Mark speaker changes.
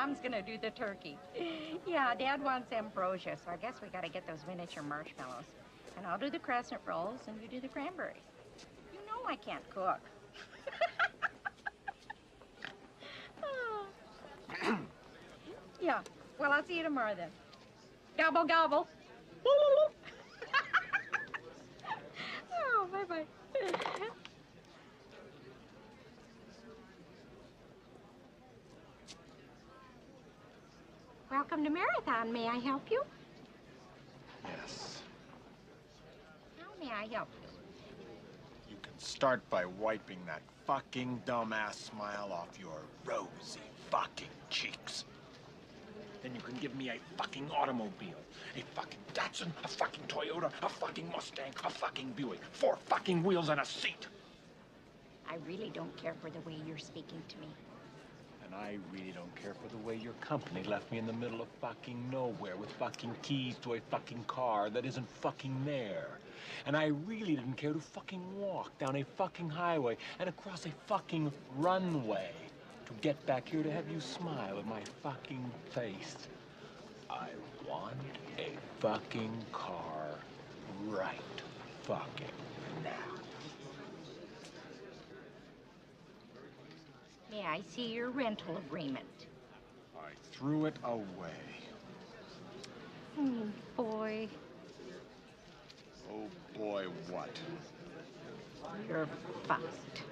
Speaker 1: Mom's gonna do the turkey. Yeah, Dad wants ambrosia, so I guess we gotta get those miniature marshmallows. And I'll do the crescent rolls, and you do the cranberries. You know I can't cook. Oh. Yeah, well, I'll see you tomorrow then. Gobble, gobble. Oh, bye-bye. Welcome to Marathon. May I help you?
Speaker 2: Yes.
Speaker 1: How may I help you?
Speaker 2: You can start by wiping that fucking dumbass smile off your rosy fucking cheeks. Then you can give me a fucking automobile, a fucking Datsun, a fucking Toyota, a fucking Mustang, a fucking Buick, 4 fucking wheels and a seat.
Speaker 1: I really don't care for the way you're speaking to me.
Speaker 2: And I really don't care for the way your company left me in the middle of fucking nowhere with fucking keys to a fucking car that isn't fucking there. And I really didn't care to fucking walk down a fucking highway and across a fucking runway to get back here to have you smile at my fucking face. I want a fucking car right fucking now.
Speaker 1: May I see your rental agreement?
Speaker 2: I threw it away.
Speaker 1: Oh, boy.
Speaker 2: Oh boy, what?
Speaker 1: You're fussed.